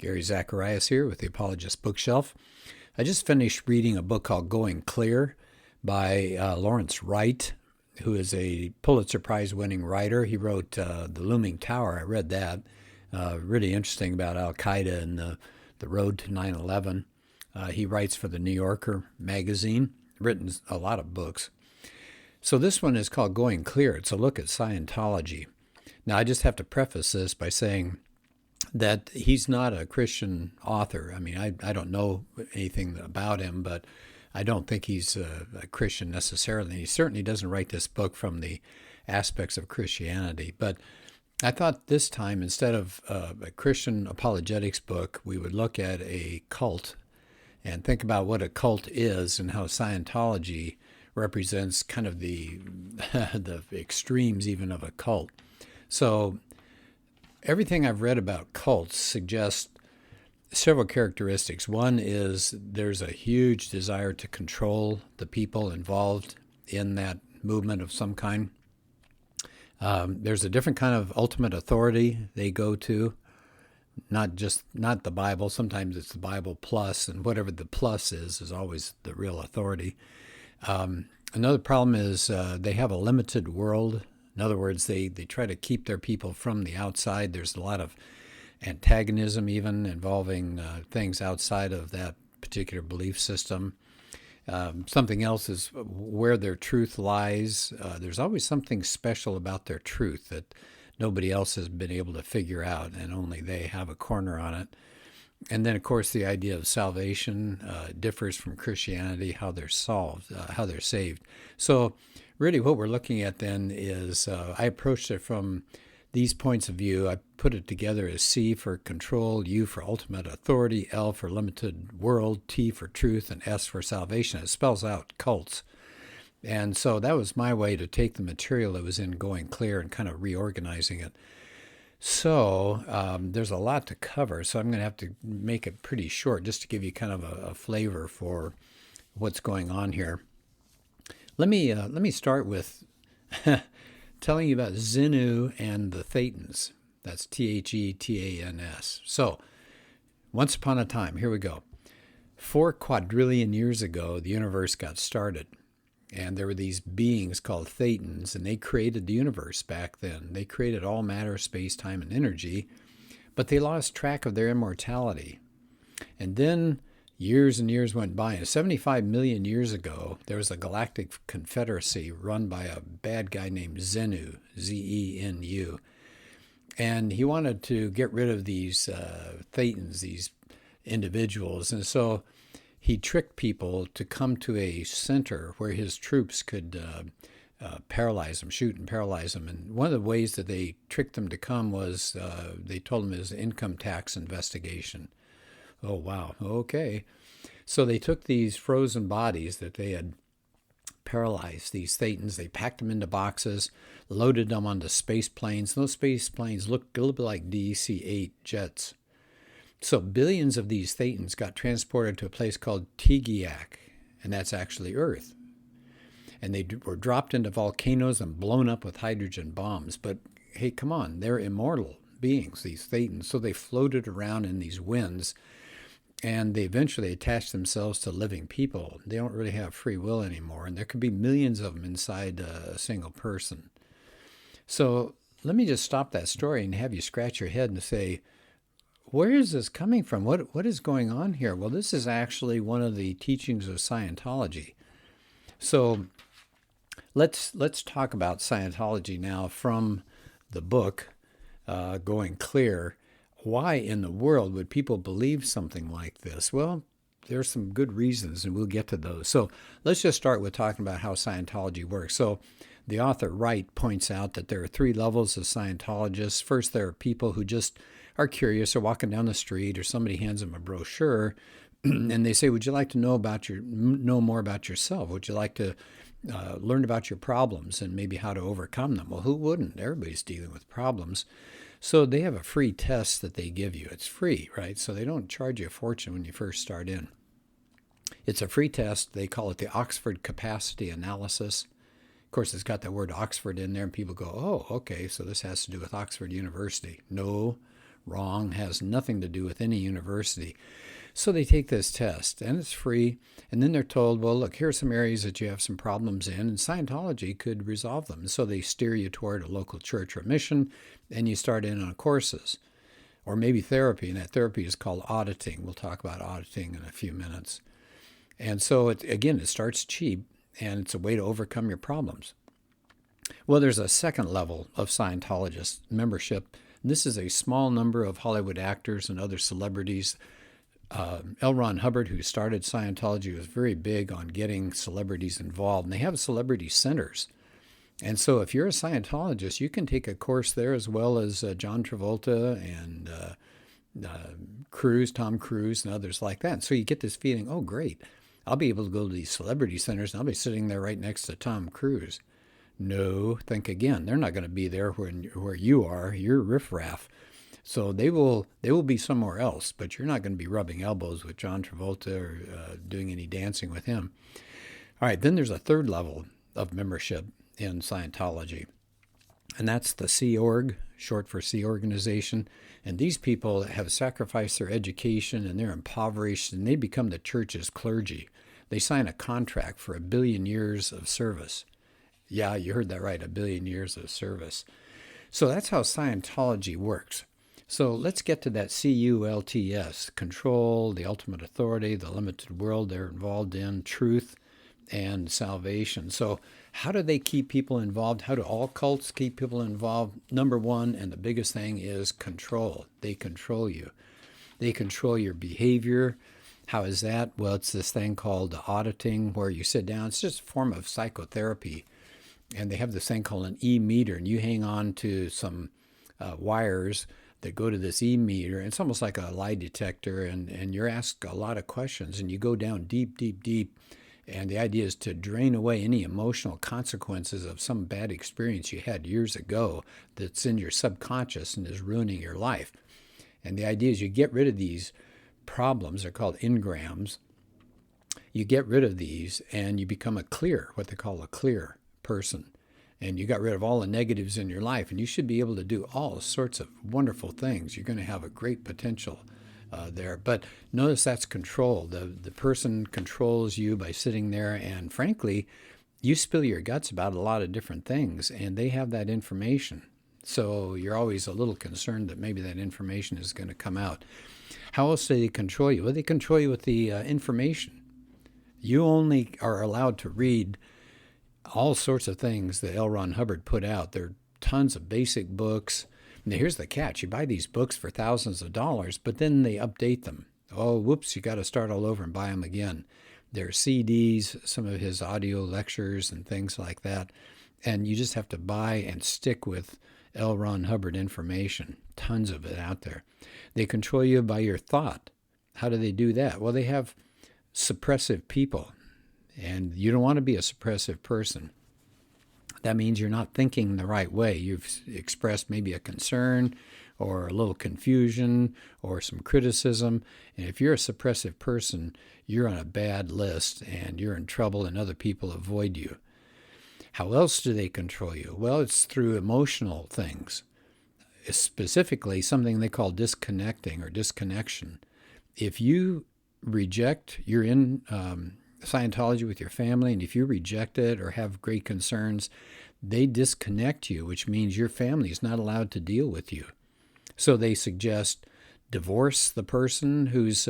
Gary Zacharias here with the Apologist bookshelf. I just finished reading a book called Going Clear by Lawrence Wright, who is a Pulitzer-Prize winning writer. He wrote The Looming Tower. I read that. Really interesting about Al-Qaeda and the road to 9/11. He writes for the New Yorker magazine, written a lot of books. So this one is called Going Clear. It's a look at Scientology. Now, I just have to preface this by saying that he's not a Christian author. I mean, I don't know anything about him, but I don't think he's a Christian necessarily. He certainly doesn't write this book from the aspects of Christianity. But I thought this time, instead of a Christian apologetics book, we would look at a cult and think about what a cult is and how Scientology represents kind of the the extremes even of a cult. So everything I've read about cults suggests several characteristics. One is there's a huge desire to control the people involved in that movement of some kind. There's a different kind of ultimate authority they go to, not the Bible. Sometimes it's the Bible plus, and whatever the plus is always the real authority. Another problem is they have a limited world. In other words, they try to keep their people from the outside. There's a lot of antagonism even involving things outside of that particular belief system. Something else is where their truth lies. There's always something special about their truth that nobody else has been able to figure out, and only they have a corner on it. And then, of course, the idea of salvation differs from Christianity, how they're saved. So really what we're looking at then is I approached it from these points of view. I put it together as C for control, U for ultimate authority, L for limited world, T for truth, and S for salvation. It spells out cults. And so that was my way to take the material that was in Going Clear and kind of reorganizing it. So there's a lot to cover, so I'm going to have to make it pretty short just to give you kind of a flavor for what's going on here. Let me start with telling you about Xenu and the Thetans. That's Thetans. So once upon a time, here we go. 4 quadrillion years ago, the universe got started. And there were these beings called Thetans, and they created the universe back then. They created all matter, space, time, and energy, but they lost track of their immortality. And then years and years went by, and 75 million years ago, there was a galactic confederacy run by a bad guy named Xenu, Zenu. And he wanted to get rid of these Thetans, these individuals, and so he tricked people to come to a center where his troops could paralyze them, shoot and paralyze them. And one of the ways that they tricked them to come was they told them it was an income tax investigation. Oh, wow. Okay. So they took these frozen bodies that they had paralyzed, these Thetans, they packed them into boxes, loaded them onto space planes. Those space planes looked a little bit like DC-8 jets. So billions of these Thetans got transported to a place called Tegiak, and that's actually Earth. And they were dropped into volcanoes and blown up with hydrogen bombs. But hey, come on, they're immortal beings, these Thetans. So they floated around in these winds, and they eventually attached themselves to living people. They don't really have free will anymore, and there could be millions of them inside a single person. So let me just stop that story and have you scratch your head and say, where is this coming from? What is going on here? Well, this is actually one of the teachings of Scientology. So let's talk about Scientology now from the book Going Clear. Why in the world would people believe something like this? Well, there's some good reasons, and we'll get to those. So let's just start with talking about how Scientology works. So the author Wright points out that there are 3 levels of Scientologists. First, there are people who just are curious or walking down the street, or somebody hands them a brochure and they say, would you like to know more about yourself? Would you like to learn about your problems and maybe how to overcome them? Well, who wouldn't? Everybody's dealing with problems. So they have a free test that they give you. It's free, right? So they don't charge you a fortune when you first start in. It's a free test. They call it the Oxford Capacity Analysis. Of course, it's got that word Oxford in there, and people go, oh, okay, so this has to do with Oxford University. No, Wrong. Has nothing to do with any university. So they take this test, and it's free. And then they're told, well, look, here are some areas that you have some problems in, and Scientology could resolve them. So they steer you toward a local church or mission, and you start in on courses. Or maybe therapy, and that therapy is called auditing. We'll talk about auditing in a few minutes. And so, it starts cheap, and it's a way to overcome your problems. Well, there's a second level of Scientologist membership. This is a small number of Hollywood actors and other celebrities. L. Ron Hubbard, who started Scientology, was very big on getting celebrities involved. And they have celebrity centers. And so if you're a Scientologist, you can take a course there as well as John Travolta and Tom Cruise and others like that. And so you get this feeling, oh, great, I'll be able to go to these celebrity centers and I'll be sitting there right next to Tom Cruise. No, think again. They're not going to be there where you are. You're riffraff. So they will be somewhere else, but you're not going to be rubbing elbows with John Travolta or doing any dancing with him. All right, then there's a third level of membership in Scientology, and that's the Sea Org, short for Sea Organization. And these people have sacrificed their education, and they're impoverished, and they become the church's clergy. They sign a contract for 1 billion years of service. Yeah, you heard that right, 1 billion years of service. So that's how Scientology works. So let's get to that CULTS, control, the ultimate authority, the limited world they're involved in, truth, and salvation. So how do they keep people involved? How do all cults keep people involved? Number one, and the biggest thing, is control. They control you. They control your behavior. How is that? Well, it's this thing called auditing, where you sit down. It's just a form of psychotherapy. And they have this thing called an e-meter, and you hang on to some wires that go to this e-meter. It's almost like a lie detector, and you're asked a lot of questions, and you go down deep, deep, deep. And the idea is to drain away any emotional consequences of some bad experience you had years ago that's in your subconscious and is ruining your life. And the idea is you get rid of these problems. They're called engrams. You get rid of these, and you become what they call a clear person. And you got rid of all the negatives in your life, and you should be able to do all sorts of wonderful things. You're going to have a great potential there. But notice that's control. The person controls you by sitting there, and frankly, you spill your guts about a lot of different things, and they have that information. So you're always a little concerned that maybe that information is going to come out. How else do they control you? Well, they control you with the information. You only are allowed to read all sorts of things that L. Ron Hubbard put out. There are tons of basic books. Now, here's the catch. You buy these books for thousands of dollars, but then they update them. Oh, whoops, you got to start all over and buy them again. There are CDs, some of his audio lectures and things like that. And you just have to buy and stick with L. Ron Hubbard information. Tons of it out there. They control you by your thought. How do they do that? Well, they have suppressive people. And you don't want to be a suppressive person. That means you're not thinking the right way. You've expressed maybe a concern or a little confusion or some criticism. And if you're a suppressive person, you're on a bad list and you're in trouble and other people avoid you. How else do they control you? Well, it's through emotional things, specifically something they call disconnecting or disconnection. If you reject, you're in Scientology with your family, and if you reject it or have great concerns, they disconnect you, which means your family is not allowed to deal with you. So they suggest divorce the person who's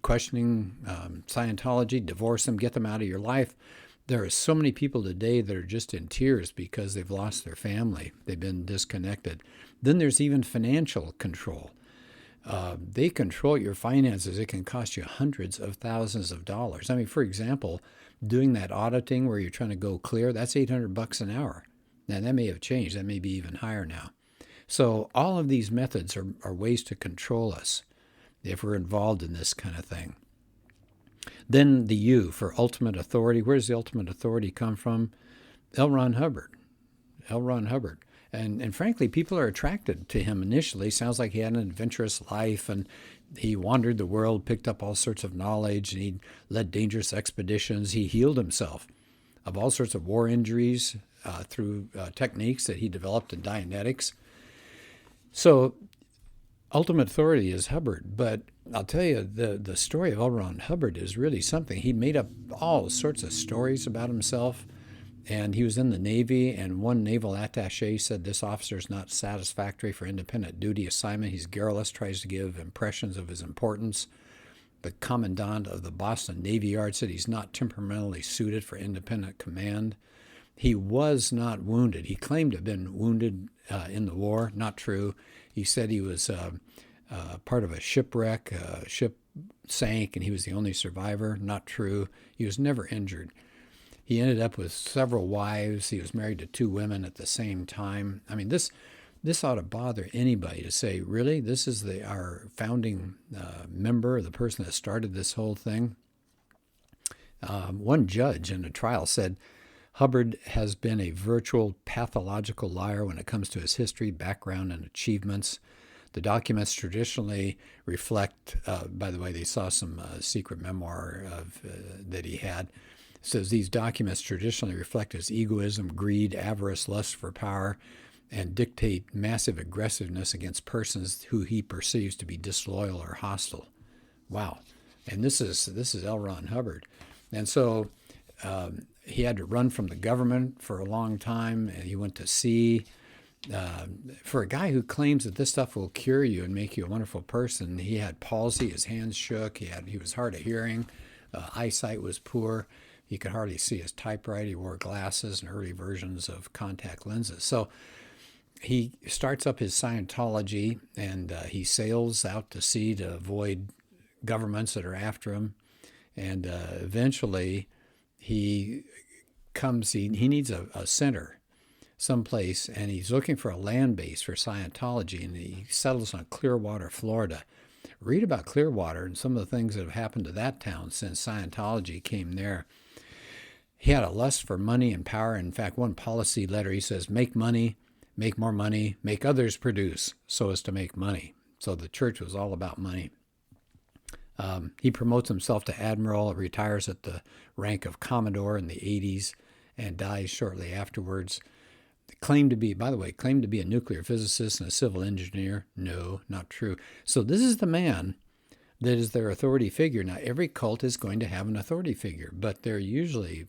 questioning Scientology, divorce them, get them out of your life. There are so many people today that are just in tears because they've lost their family. They've been disconnected. Then there's even financial control. They control your finances. It can cost you hundreds of thousands of dollars. I mean, for example, doing that auditing where you're trying to go clear, that's $800 an hour. Now, that may have changed. That may be even higher now. So all of these methods are ways to control us if we're involved in this kind of thing. Then the U for ultimate authority. Where does the ultimate authority come from? L. Ron Hubbard. L. Ron Hubbard. And frankly, people are attracted to him initially. Sounds like he had an adventurous life, and he wandered the world, picked up all sorts of knowledge, and he led dangerous expeditions. He healed himself of all sorts of war injuries through techniques that he developed in Dianetics. So ultimate authority is Hubbard, but I'll tell you, the story of L. Ron Hubbard is really something. He made up all sorts of stories about himself, and he was in the Navy, and one naval attaché said this officer is not satisfactory for independent duty assignment. He's garrulous, tries to give impressions of his importance. The commandant of the Boston Navy Yard said he's not temperamentally suited for independent command. He was not wounded. He claimed to have been wounded in the war. Not true. He said he was part of a shipwreck. A ship sank, and he was the only survivor. Not true. He was never injured. He ended up with several wives. He was married to 2 women at the same time. I mean, this ought to bother anybody to say, really, this is our founding member, the person that started this whole thing. One judge in a trial said, Hubbard has been a virtual pathological liar when it comes to his history, background, and achievements. The documents traditionally reflect, by the way, they saw some secret memoir that he had. It says these documents traditionally reflect his egoism, greed, avarice, lust for power, and dictate massive aggressiveness against persons who he perceives to be disloyal or hostile. Wow. And this is L. Ron Hubbard. And so he had to run from the government for a long time, and he went to sea. For a guy who claims that this stuff will cure you and make you a wonderful person, he had palsy, his hands shook, he was hard of hearing, eyesight was poor, he could hardly see his typewriter, he wore glasses and early versions of contact lenses. So he starts up his Scientology, and he sails out to sea to avoid governments that are after him, and eventually he needs a center someplace, and he's looking for a land base for Scientology, and he settles on Clearwater, Florida. Read about Clearwater and some of the things that have happened to that town since Scientology came there. He had a lust for money and power. In fact, one policy letter, he says, make money, make more money, make others produce so as to make money. So the church was all about money. He promotes himself to admiral, retires at the rank of Commodore in the 80s, and dies shortly afterwards. Claimed to be a nuclear physicist and a civil engineer. No, not true. So this is the man that is their authority figure. Now, every cult is going to have an authority figure, but they're usually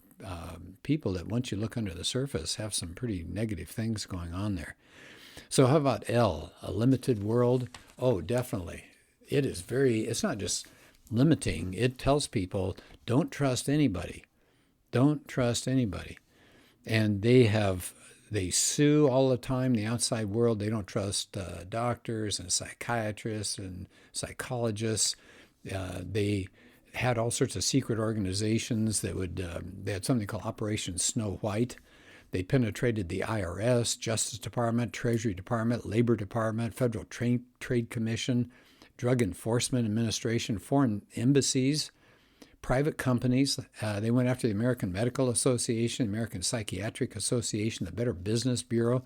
people that, once you look under the surface, have some pretty negative things going on there. So how about L, a limited world? Oh, definitely. It's not just limiting. It tells people, don't trust anybody. Don't trust anybody. And they sue all the time, the outside world. They don't trust doctors and psychiatrists and psychologists. They had all sorts of secret organizations that they had something called Operation Snow White. They penetrated the IRS, Justice Department, Treasury Department, Labor Department, Federal Trade Commission, Drug Enforcement Administration, foreign embassies, private companies. They went after the American Medical Association, American Psychiatric Association, the Better Business Bureau.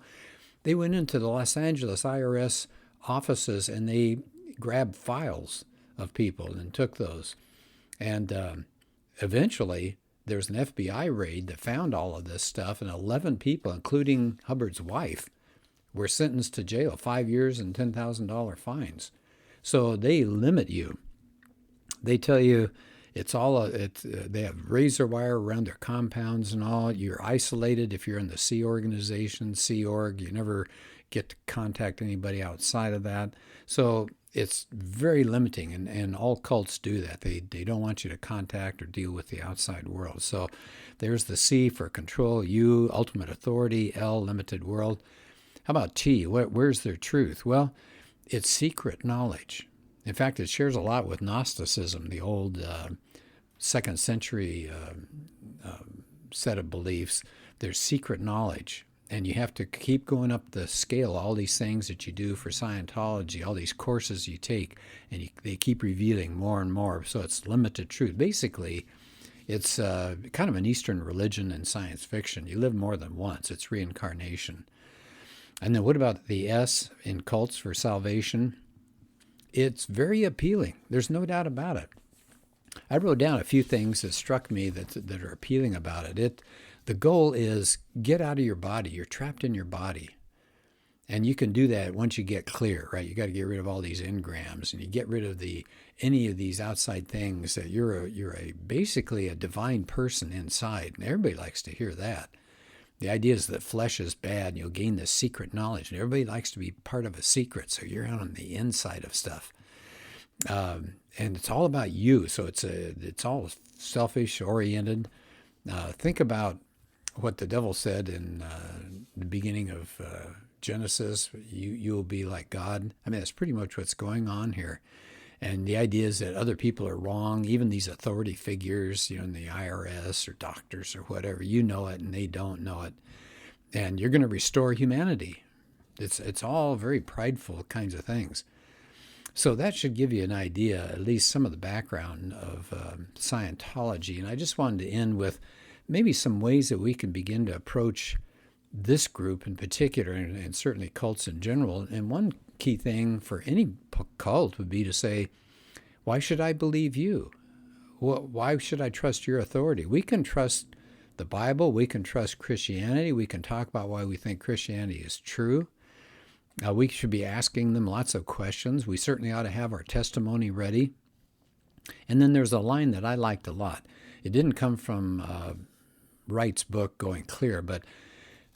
They went into the Los Angeles IRS offices, and they grabbed files of people and took those. And eventually, there was an FBI raid that found all of this stuff, and 11 people, including Hubbard's wife, were sentenced to jail, 5 years and $10,000 fines. So they limit you. They tell you they have razor wire around their compounds and all. You're isolated if you're in the Sea Organization, Sea Org. You never get to contact anybody outside of that. So it's very limiting, and all cults do that. They don't want you to contact or deal with the outside world. So there's the C for control, U, ultimate authority, L, limited world. How about T? Where's their truth? Well, it's secret knowledge. In fact, it shares a lot with Gnosticism, the old 2nd century set of beliefs. There's secret knowledge, and you have to keep going up the scale, all these things that you do for Scientology, all these courses you take, and they keep revealing more and more. So it's limited truth. Basically, it's kind of an Eastern religion and science fiction. You live more than once. It's reincarnation. And then what about the S in cults for salvation? It's very appealing. There's no doubt about it. I wrote down a few things that struck me that are appealing about it. The goal is get out of your body. You're trapped in your body. And you can do that once you get clear, right? You got to get rid of all these engrams, and you get rid of any of these outside things that you're basically a divine person inside, and everybody likes to hear that. The idea is that flesh is bad, and you'll gain this secret knowledge, and everybody likes to be part of a secret, so you're out on the inside of stuff. And it's all about you, so it's all selfish oriented. Think about what the devil said in the beginning of Genesis. You will be like God. I mean, that's pretty much what's going on here. And the idea is that other people are wrong, even these authority figures, in the IRS or doctors or whatever. You know it, and they don't know it. And you're going to restore humanity. It's all very prideful kinds of things. So that should give you an idea, at least some of the background of Scientology. And I just wanted to end with maybe some ways that we can begin to approach this group in particular, and certainly cults in general. And one key thing for any cult would be to say, why should I believe you? Why should I trust your authority? We can trust the Bible. We can trust Christianity. We can talk about why we think Christianity is true. We should be asking them lots of questions. We certainly ought to have our testimony ready. And then there's a line that I liked a lot. It didn't come from Wright's book, Going Clear, but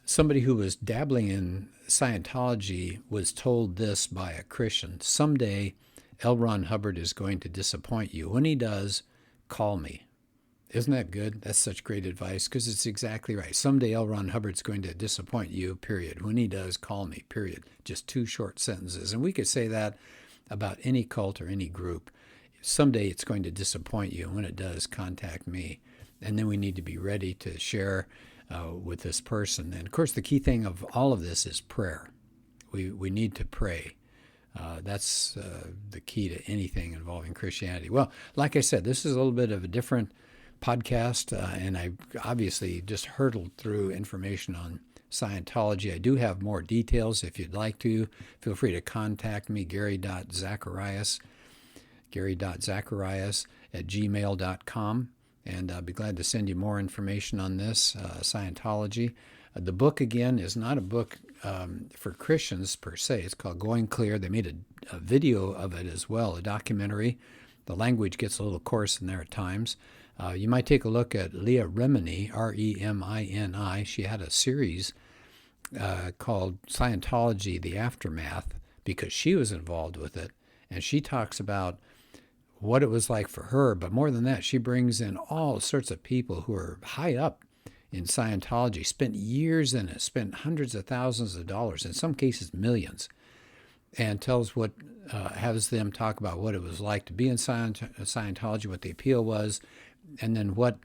somebody who was dabbling in Scientology was told this by a Christian: someday L. Ron Hubbard is going to disappoint you. When he does, call me. Isn't that good? That's such great advice, because it's exactly right. Someday L. Ron Hubbard's going to disappoint you, period. When he does, call me, period. Just 2 short sentences. And we could say that about any cult or any group. Someday it's going to disappoint you. When it does, contact me. And then we need to be ready to share with this person. And of course, the key thing of all of this is prayer. We need to pray. That's the key to anything involving Christianity. Well, like I said, this is a little bit of a different podcast, and I obviously just hurtled through information on Scientology. I do have more details. If you'd like to, feel free to contact me, gary.zacharias @gmail.com. And I'll be glad to send you more information on this, Scientology. The book, again, is not a book for Christians per se. It's called Going Clear. They made a video of it as well, a documentary. The language gets a little coarse in there at times. You might take a look at Leah Remini, Remini. She had a series called Scientology, The Aftermath, because she was involved with it. And she talks about what it was like for her. But more than that, she brings in all sorts of people who are high up in Scientology, spent years in it, spent hundreds of thousands of dollars, in some cases millions, and has them talk about what it was like to be in Scientology, what the appeal was, and then what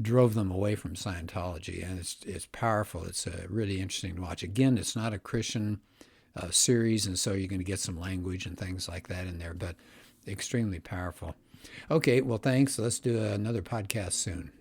drove them away from Scientology. And it's powerful. It's really interesting to watch. Again, it's not a Christian series, and so you're going to get some language and things like that in there, but extremely powerful. Okay, well, thanks. Let's do another podcast soon.